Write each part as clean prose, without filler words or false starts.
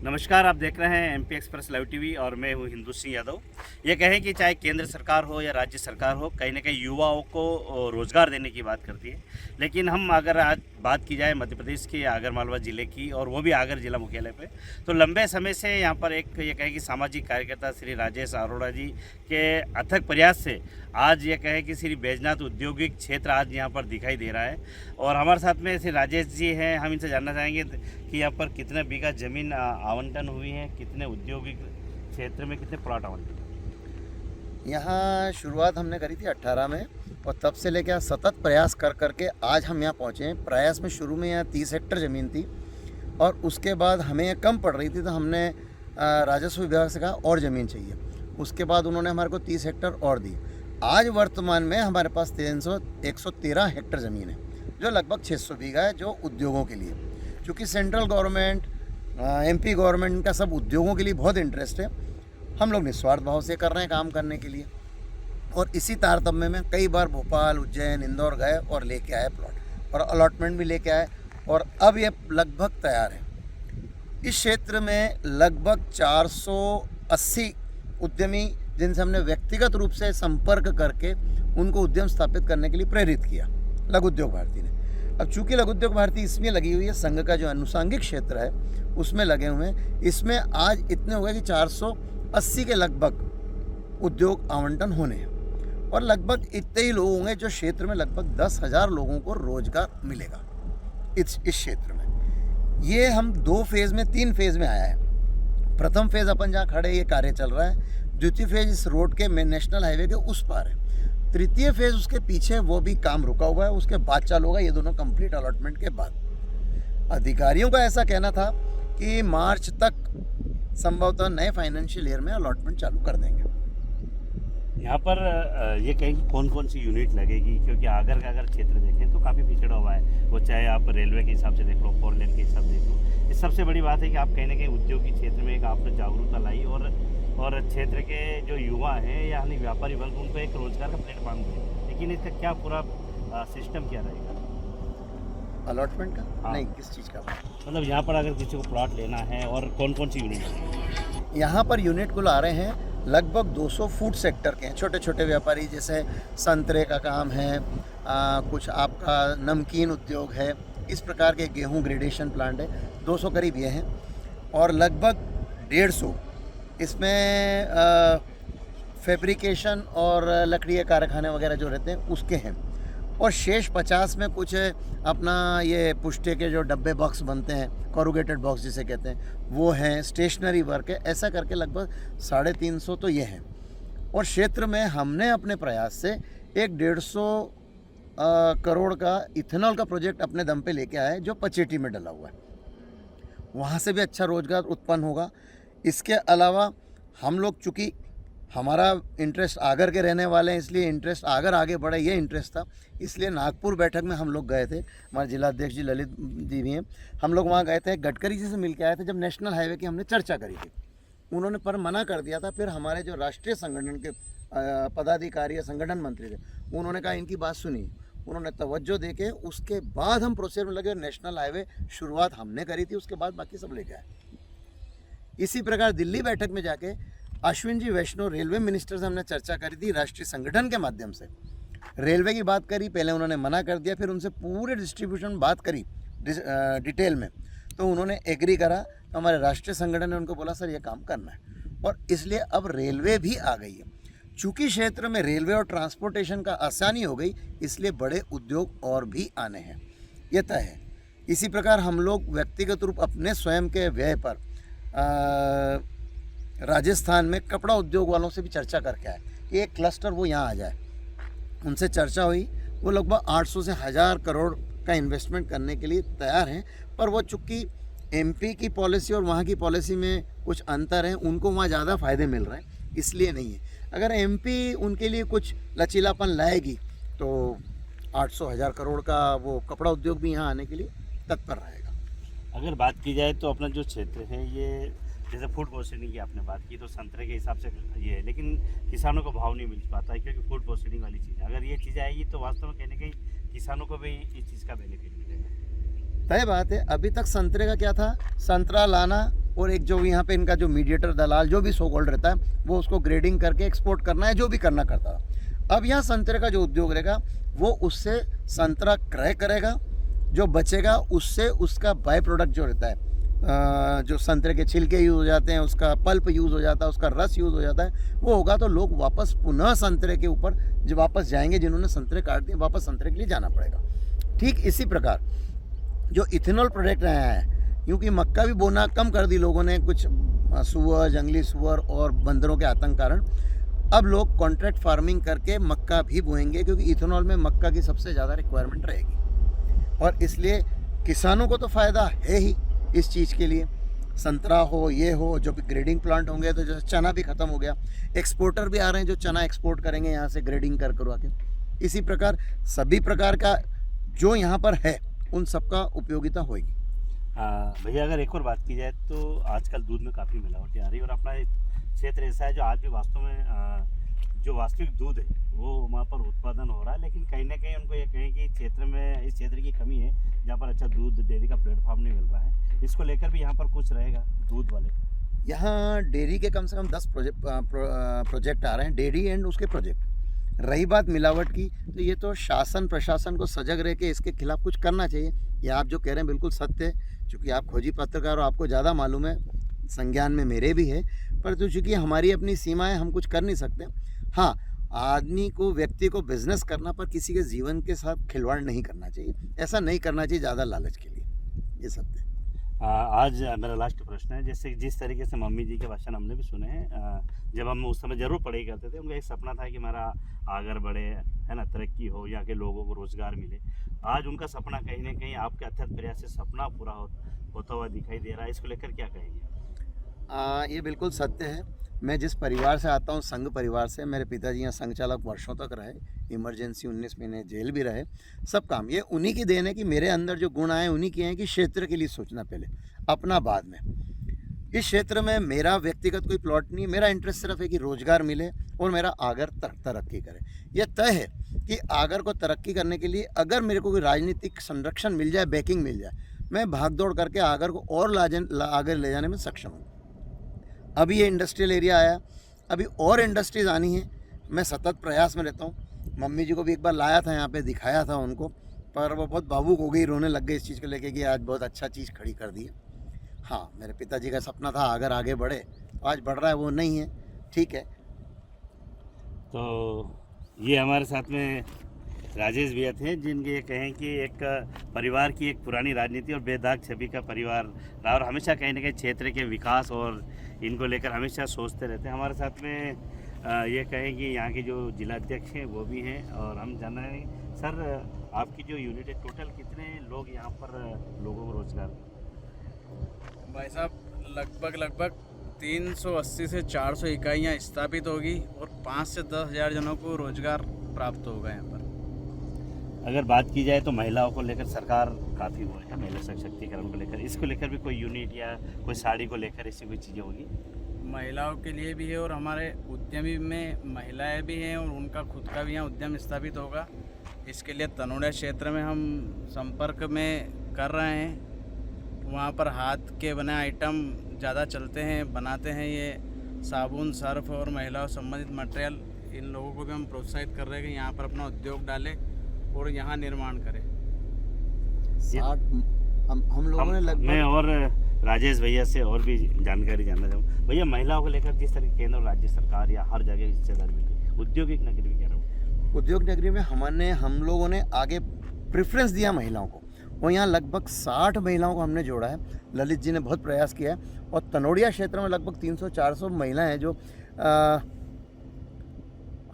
नमस्कार, आप देख रहे हैं एमपी एक्सप्रेस लाइव टीवी और मैं हूं हिंदू सिंह यादव। ये कहें कि चाहे केंद्र सरकार हो या राज्य सरकार हो, कहीं ना कहीं युवाओं को रोज़गार देने की बात करती है। लेकिन हम अगर आज बात की जाए मध्य प्रदेश के आगर मालवा ज़िले की, और वो भी आगर जिला मुख्यालय पे, तो लंबे समय से यहाँ पर एक ये कहें कि सामाजिक कार्यकर्ता श्री राजेश अरोड़ा जी के अथक प्रयास से आज ये कहें कि श्री बैजनाथ औद्योगिक क्षेत्र आज यहाँ पर दिखाई दे रहा है। और हमारे साथ में श्री राजेश जी हैं। हम इनसे जानना चाहेंगे कि यहाँ पर कितने बीघा ज़मीन आवंटन हुई है, कितने औद्योगिक क्षेत्र में कितने प्लॉट आवंटन। यहाँ शुरुआत हमने करी थी 18 में, और तब से लेकर सतत प्रयास कर करके आज हम यहाँ पहुँचे हैं। प्रयास में शुरू में यहाँ 30 हेक्टेयर ज़मीन थी, और उसके बाद हमें ये कम पड़ रही थी, तो हमने राजस्व विभाग से कहा और ज़मीन चाहिए। उसके बाद उन्होंने हमारे को 30 हेक्टेयर और दी। आज वर्तमान में हमारे पास 113 हेक्टेयर ज़मीन है, जो लगभग 600 बीघा है, जो उद्योगों के लिए। क्योंकि सेंट्रल गवर्नमेंट, एमपी गवर्नमेंट का सब उद्योगों के लिए बहुत इंटरेस्ट है। हम लोग निस्वार्थ भाव से कर रहे हैं काम करने के लिए, और इसी तारतम्य में कई बार भोपाल, उज्जैन, इंदौर गए और लेके आए प्लॉट, और अलॉटमेंट भी लेके आए, और अब ये लगभग तैयार है। इस क्षेत्र में लगभग 480 उद्यमी, जिनसे हमने व्यक्तिगत रूप से संपर्क करके उनको उद्यम स्थापित करने के लिए प्रेरित किया, लघु उद्योग भारती ने। अब चूंकि लघु उद्योग भारती इसमें लगी हुई है, संघ का जो अनुषंगिक क्षेत्र है उसमें लगे हुए हैं। इसमें आज इतने हो गए कि 480 के लगभग उद्योग आवंटन होने हैं, और लगभग इतने ही लोग होंगे जो क्षेत्र में लगभग 10,000 लोगों को रोजगार मिलेगा इस क्षेत्र में। ये हम 2 फेज़ में 3 फेज़ में आया है। प्रथम फेज़ अपन जहाँ खड़े ये कार्य चल रहा है। द्वितीय फेज़ इस रोड के नेशनल हाईवे के उस पार है। तृतीय फेज़ उसके पीछे, वो भी काम रुका हुआ है, उसके बाद चालू होगा। ये दोनों कंप्लीट अलॉटमेंट के बाद। अधिकारियों का ऐसा कहना था कि मार्च तक संभवतः नए फाइनेंशियल ईयर में अलॉटमेंट चालू कर देंगे। यहाँ पर ये कहें कि कौन कौन सी यूनिट लगेगी, क्योंकि आगर का अगर क्षेत्र देखें तो काफ़ी पिछड़ा हुआ है। वो चाहे आप रेलवे के हिसाब से देख लो, 4 लेन के हिसाब से देख लो। इस सबसे बड़ी बात है कि आप कहीं ना कहीं उद्योगिक क्षेत्र में एक आपने जागरूकता लाई, और क्षेत्र के जो युवा हैं यानी व्यापारी वर्ग, उनको एक रोजगार का प्लेटफॉर्म दिया। लेकिन इसका क्या पूरा सिस्टम क्या रहेगा अलॉटमेंट का? हाँ। नहीं, किस चीज़ का? मतलब यहाँ पर अगर किसी को प्लॉट लेना है, और कौन कौन सी यूनिट? यहाँ पर यूनिट कुल आ रहे हैं लगभग 200 फूड सेक्टर के हैं। छोटे छोटे व्यापारी, जैसे संतरे का काम है, कुछ आपका नमकीन उद्योग है, इस प्रकार के गेहूं ग्रेडेशन प्लांट है, 200 करीब ये हैं। और लगभग 150 इसमें फैब्रिकेशन और लकड़ी के कारखाने वगैरह जो रहते हैं उसके हैं। और शेष 50 में कुछ अपना ये पुष्टे के जो डब्बे बॉक्स बनते हैं, कोरुगेटेड बॉक्स जिसे कहते हैं, वो हैं। स्टेशनरी वर्क है। ऐसा करके लगभग 350 तो ये हैं। और क्षेत्र में हमने अपने प्रयास से एक 150 करोड़ का इथेनॉल का प्रोजेक्ट अपने दम पे लेके आए, जो पचेटी में डला हुआ है। वहाँ से भी अच्छा रोजगार उत्पन्न होगा। इसके अलावा हम लोग, चूँकि हमारा इंटरेस्ट आगर के रहने वाले हैं, इसलिए इंटरेस्ट आगर आगे बढ़े, ये इंटरेस्ट था। इसलिए नागपुर बैठक में हम लोग गए थे। हमारे जिलाध्यक्ष जी ललित जी भी हैं। हम लोग वहाँ गए थे, गडकरी जी से मिल के आए थे। जब नेशनल हाईवे की हमने चर्चा करी थी, उन्होंने पर मना कर दिया था। फिर हमारे जो राष्ट्रीय संगठन के पदाधिकारी या संगठन मंत्री थे, उन्होंने कहा इनकी बात सुनी, उन्होंने तवज्जो देके उसके बाद हम प्रोसेस में लगे। नेशनल हाईवे शुरुआत हमने करी थी, उसके बाद बाकी सब लेके आए। इसी प्रकार दिल्ली बैठक में जाके अश्विन जी वैष्णव रेलवे मिनिस्टर से हमने चर्चा करी थी, राष्ट्रीय संगठन के माध्यम से रेलवे की बात करी। पहले उन्होंने मना कर दिया, फिर उनसे पूरे डिस्ट्रीब्यूशन बात करी डिटेल में, तो उन्होंने एग्री करा। तो हमारे राष्ट्रीय संगठन ने उनको बोला सर ये काम करना है, और इसलिए अब रेलवे भी आ गई है। चूँकि क्षेत्र में रेलवे और ट्रांसपोर्टेशन का आसानी हो गई, इसलिए बड़े उद्योग और भी आने हैं, ये तय है। इसी प्रकार हम लोग व्यक्तिगत रूप अपने स्वयं के व्यय पर राजस्थान में कपड़ा उद्योग वालों से भी चर्चा करके आए कि एक क्लस्टर वो यहाँ आ जाए। उनसे चर्चा हुई, वो लगभग 800 से 1000 करोड़ का इन्वेस्टमेंट करने के लिए तैयार हैं। पर वो चूँकि एमपी की पॉलिसी और वहाँ की पॉलिसी में कुछ अंतर है, उनको वहाँ ज़्यादा फ़ायदे मिल रहे हैं, इसलिए नहीं है। अगर एमपी उनके लिए कुछ लचीलापन लाएगी तो 800-1000 करोड़ का वो कपड़ा उद्योग भी यहाँ आने के लिए तत्पर रहेगा। अगर बात की जाए तो अपना जो क्षेत्र है, ये जैसे फूड प्रोसेसिंग की आपने बात की, तो संतरे के हिसाब से ये है, लेकिन किसानों को भाव नहीं मिल पाता है, क्योंकि फूड प्रोसेसिंग वाली चीज़ है। अगर ये चीज़ें आएगी तो वास्तव में कहने कहीं किसानों को भी इस चीज़ का बेनिफिट मिलेगा। तय बात है। अभी तक संतरे का क्या था, संतरा लाना, और एक जो यहाँ पे इनका जो मीडिएटर दलाल जो भी सो कॉल्ड रहता है वो उसको ग्रेडिंग करके एक्सपोर्ट करना है, जो भी करना करता था। अब यहाँ संतरे का जो उद्योग रहेगा वो उससे संतरा क्रय करेगा, जो बचेगा उससे उसका बाय प्रोडक्ट जो रहता है, जो संतरे के छिलके यूज़ हो जाते हैं, उसका पल्प यूज़ हो जाता है, उसका रस यूज़ हो जाता है, वो होगा तो लोग वापस पुनः संतरे के ऊपर जब वापस जाएंगे, जिन्होंने संतरे काट दिए वापस संतरे के लिए जाना पड़ेगा। ठीक इसी प्रकार जो इथेनॉल प्रोडक्ट आया है, क्योंकि मक्का भी बोना कम कर दी लोगों ने, कुछ सुअर, जंगली सुअर और बंदरों के आतंक कारण अब लोग कॉन्ट्रैक्ट फार्मिंग करके मक्का भी बोएंगे, क्योंकि इथेनॉल में मक्का की सबसे ज़्यादा रिक्वायरमेंट रहेगी। और इसलिए किसानों को तो फ़ायदा है ही इस चीज़ के लिए, संतरा हो, ये हो, जो भी ग्रेडिंग प्लांट होंगे, तो जैसे चना भी ख़त्म हो गया, एक्सपोर्टर भी आ रहे हैं जो चना एक्सपोर्ट करेंगे यहाँ से ग्रेडिंग करवा के। इसी प्रकार सभी प्रकार का जो यहाँ पर है उन सबका उपयोगिता होगी। भैया अगर एक और बात की जाए तो आजकल दूध में काफ़ी मिलावटें आ रही है, और अपना क्षेत्र ऐसा है जो आज भी वास्तव में जो वास्तविक दूध है वो वहाँ पर उत्पादन हो रहा है, लेकिन कहीं ना कहीं उनको ये कहें कि क्षेत्र में इस क्षेत्र की कमी है जहाँ पर अच्छा दूध डेयरी का प्लेटफॉर्म नहीं मिल रहा है। इसको लेकर भी यहाँ पर कुछ रहेगा दूध वाले? यहाँ डेयरी के कम से कम 10 प्रोजेक्ट आ रहे हैं, डेयरी एंड उसके प्रोजेक्ट। रही बात मिलावट की, तो ये तो शासन प्रशासन को सजग रह के इसके खिलाफ कुछ करना चाहिए। ये आप जो कह रहे हैं बिल्कुल सत्य है, चूँकि आप खोजी पत्रकार हो, आपको ज़्यादा मालूम है, संज्ञान में मेरे भी है, पर तो चूँकि हमारी अपनी सीमाएं, हम कुछ कर नहीं सकते। हाँ, आदमी को, व्यक्ति को बिजनेस करना, पर किसी के जीवन के साथ खिलवाड़ नहीं करना चाहिए, ऐसा नहीं करना चाहिए ज़्यादा लालच के लिए। ये सत्य है। आज मेरा लास्ट प्रश्न है, जैसे जिस तरीके से मम्मी जी के भाषण हमने भी सुने हैं, जब हम उस समय जरूर पढ़ाई करते थे, उनका एक सपना था कि हमारा आगे बढ़े, है ना, तरक्की हो, यहाँ के लोगों को रोजगार मिले। आज उनका सपना कहीं ना कहीं आपके अथक प्रयास से सपना पूरा होता हुआ दिखाई दे रहा है, इसको लेकर क्या कहेंगे? ये बिल्कुल सत्य है। मैं जिस परिवार से आता हूँ, संघ परिवार से, मेरे पिताजी यहाँ संघ चालक वर्षों तक रहे, इमरजेंसी 19 महीने जेल भी रहे, सब काम ये उन्हीं की देन है कि मेरे अंदर जो गुण आए उन्हीं के हैं कि क्षेत्र के लिए सोचना पहले, अपना बाद में। इस क्षेत्र में मेरा व्यक्तिगत कोई प्लॉट नहीं है, मेरा इंटरेस्ट सिर्फ है कि रोजगार मिले और मेरा आगर तरक्की करे। यह तय है कि आगर को तरक्की करने के लिए अगर मेरे को कोई राजनीतिक संरक्षण मिल जाए, बैकिंग मिल जाए, मैं भाग दौड़ करके आगर को और आगे ले जाने में सक्षम हूँ। अभी ये इंडस्ट्रियल एरिया आया, अभी और इंडस्ट्रीज़ आनी है, मैं सतत प्रयास में रहता हूँ। मम्मी जी को भी एक बार लाया था यहाँ पे, दिखाया था उनको, पर वो बहुत भावुक हो गई, रोने लग गई इस चीज़ को लेके कि आज बहुत अच्छा चीज़ खड़ी कर दी है। हाँ, मेरे पिताजी का सपना था अगर आगे बढ़े, आज बढ़ रहा है, वो नहीं है, ठीक है। तो ये हमारे साथ में राजेश भैया थे, जिनके ये कहें कि एक परिवार की एक पुरानी राजनीति और बेदाग छवि का परिवार रहा, और हमेशा कहीं ना कहीं क्षेत्र के विकास और इनको लेकर हमेशा सोचते रहते हैं। हमारे साथ में ये कहें कि यहाँ के जो जिलाध्यक्ष हैं वो भी हैं, और हम जान रहे हैं सर, आपकी जो यूनिट है, टोटल कितने लोग यहाँ पर लोगों को रोजगार? भाई साहब, लगभग 380 से 400 इकाइयाँ स्थापित होगी और 5 से 10 हज़ार जनों को रोजगार प्राप्त होगा यहाँ पर। अगर बात की जाए तो महिलाओं को लेकर सरकार काफ़ी वो है, महिला सशक्तिकरण को लेकर, इसको लेकर भी कोई यूनिट या कोई साड़ी को लेकर ऐसी कोई चीज़ें होगी? महिलाओं के लिए भी है और हमारे उद्यमी में महिलाएं भी हैं और उनका खुद का भी यहाँ उद्यम स्थापित होगा। इसके लिए तनोड़िया क्षेत्र में हम संपर्क में कर रहे हैं। वहाँ पर हाथ के बने आइटम ज़्यादा चलते हैं, बनाते हैं, ये साबुन, सर्फ और महिलाओं संबंधित मटेरियल। इन लोगों को भी हम प्रोत्साहित कर रहे हैं कि यहाँ पर अपना उद्योग डालें और यहाँ निर्माण करें। हम लोगों ने लगभग, मैं और राजेश भैया से और भी जानकारी जानना चाहूँ। भैया, महिलाओं को लेकर जिस तरह केंद्र और राज्य सरकार या हर जगह हिस्सेदारी मिलती, औद्योगिक नगरी कह रहा हूँ, उद्योग नगरी में हम लोगों ने आगे प्रेफरेंस दिया महिलाओं को, और यहाँ लगभग 60 महिलाओं को हमने जोड़ा है। ललित जी ने बहुत प्रयास किया है, और तनोड़िया क्षेत्र में लगभग 300-400 महिलाएं हैं जो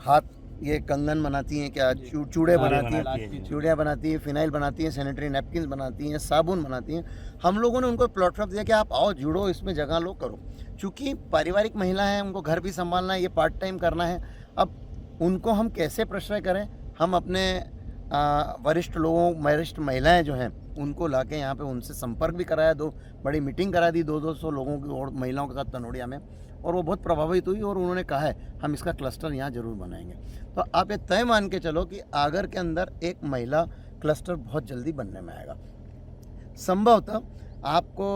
हाथ ये कंगन बनाती हैं, क्या चूड़े बनाती हैं, चूड़ियाँ बनाती हैं, फिनाइल बनाती हैं, सैनिटरी नैपकिन बनाती हैं, साबुन बनाती हैं। हम लोगों ने उनको प्लेटफॉर्म दिया कि आप आओ, जुड़ो, इसमें जगह लो, करो। चूँकि पारिवारिक महिला हैं, उनको घर भी संभालना है, ये पार्ट टाइम करना है। अब उनको हम कैसे प्रश्रय करें? हम अपने वरिष्ठ महिलाएं जो हैं उनको लाके यहाँ पे उनसे संपर्क भी कराया, 2 बड़ी मीटिंग करा दी 200 लोगों की और महिलाओं के साथ तनोड़िया में, और वो बहुत प्रभावित हुई, और उन्होंने कहा है हम इसका क्लस्टर यहाँ ज़रूर बनाएंगे। तो आप ये तय मान के चलो कि आगर के अंदर एक महिला क्लस्टर बहुत जल्दी बनने में आएगा। संभवतः आपको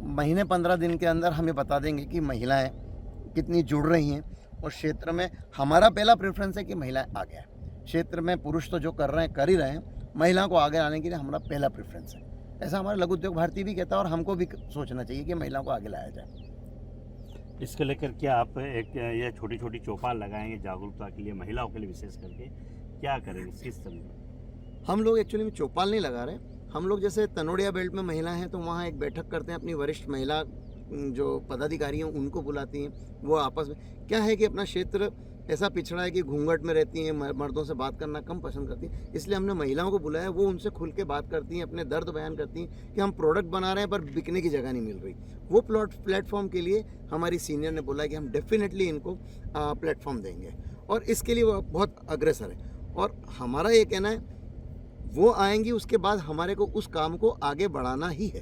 महीने 15 दिन के अंदर हमें बता देंगे कि महिलाएं कितनी जुड़ रही हैं। और क्षेत्र में हमारा पहला प्रेफरेंस है कि महिलाएं आगे आए। क्षेत्र में पुरुष तो जो कर रहे हैं कर ही रहे हैं, महिलाओं को आगे आने के लिए हमारा पहला प्रेफरेंस है। ऐसा हमारा लघु उद्योग भारती भी कहता है और हमको भी सोचना चाहिए कि महिलाओं को आगे लाया जाए। इसको लेकर क्या आप एक ये छोटी छोटी चौपाल लगाएंगे जागरूकता के लिए, महिलाओं के लिए विशेष करके क्या करेंगे, किस तरह में? हम लोग एक्चुअली में चौपाल नहीं लगा रहे। हम लोग जैसे तनोड़िया बेल्ट में महिला हैं तो वहाँ एक बैठक करते हैं, अपनी वरिष्ठ महिला जो पदाधिकारी हैं उनको बुलाती हैं, वो आपस में क्या है कि अपना क्षेत्र ऐसा पिछड़ा है कि घूंघट में रहती हैं, मर्दों से बात करना कम पसंद करती हैं। इसलिए हमने महिलाओं को बुलाया, वो उनसे खुल के बात करती हैं, अपने दर्द बयान करती हैं कि हम प्रोडक्ट बना रहे हैं पर बिकने की जगह नहीं मिल रही। वो प्लेटफॉर्म के लिए हमारी सीनियर ने बोला कि हम डेफिनेटली इनको प्लेटफॉर्म देंगे और इसके लिए वो बहुत अग्रसर है। और हमारा ये कहना है वो आएंगी, उसके बाद हमारे को उस काम को आगे बढ़ाना ही है।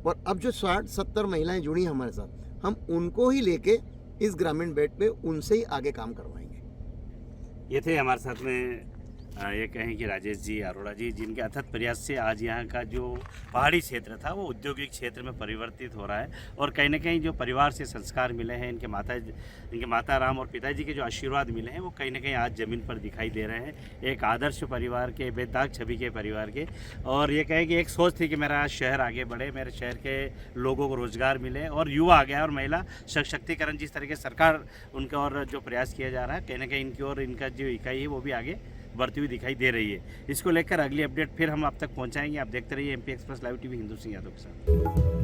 और अब जो 60-70 महिलाएं जुड़ी हमारे साथ, हम उनको ही लेके इस ग्रामीण बेल्ट पे उनसे ही आगे काम करवाएंगे। ये थे हमारे साथ में ये कहें कि राजेश जी अरोड़ा जी, जिनके अथक प्रयास से आज यहाँ का जो पहाड़ी क्षेत्र था वो औद्योगिक क्षेत्र में परिवर्तित हो रहा है। और कहीं ना कहीं जो परिवार से संस्कार मिले हैं, इनके माता राम और पिताजी के जो आशीर्वाद मिले हैं वो कहीं ना कहीं आज ज़मीन पर दिखाई दे रहे हैं। एक आदर्श परिवार के, बेदाग छवि के परिवार के। और ये कहें कि एक सोच थी कि मेरा शहर आगे बढ़े, मेरे शहर के लोगों को रोज़गार मिले और युवा आ गया और महिला सशक्तिकरण जिस तरह के सरकार उनका और जो प्रयास किया जा रहा है, कहीं ना कहीं इनकी और इनका जो इकाई है वो भी आगे बढ़ती हुई दिखाई दे रही है। इसको लेकर अगली अपडेट फिर हम आप तक पहुंचाएंगे। आप देखते रहिए MP express live TV Hindu Singh Yadav के साथ।